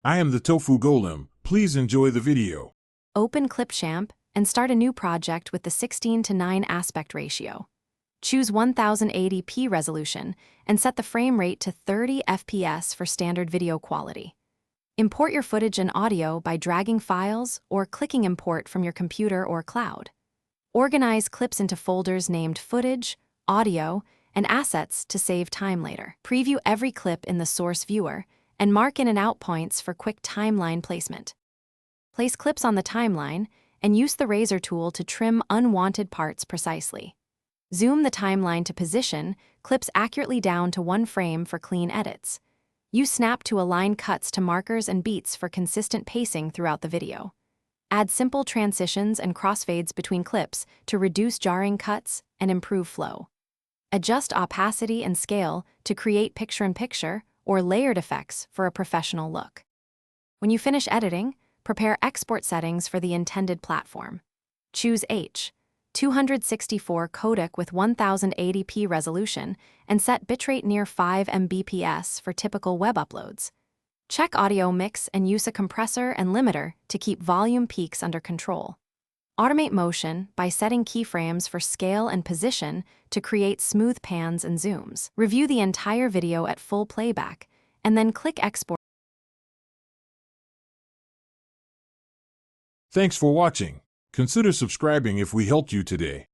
I am the Tofu Golem. Please enjoy the video. Open Clipchamp and start a new project with the 16:9 aspect ratio. Choose 1080p resolution and set the frame rate to 30 FPS for standard video quality. Import your footage and audio by dragging files or clicking import from your computer or cloud. Organize clips into folders named Footage, Audio, and Assets to save time later. Preview every clip in the source viewer and mark in and out points for quick timeline placement. Place clips on the timeline and use the razor tool to trim unwanted parts precisely. Zoom the timeline to position clips accurately down to 1 frame for clean edits. Use Snap to align cuts to markers and beats for consistent pacing throughout the video. Add simple transitions and crossfades between clips to reduce jarring cuts and improve flow. Adjust opacity and scale to create picture-in-picture or layered effects for a professional look. When you finish editing, prepare export settings for the intended platform. Choose H.264 codec with 1080p resolution and set bitrate near 5 Mbps for typical web uploads. Check audio mix and use a compressor and limiter to keep volume peaks under control. Automate motion by setting keyframes for scale and position to create smooth pans and zooms. Review the entire video at full playback and then click export. Thanks for watching. Consider subscribing if we helped you today.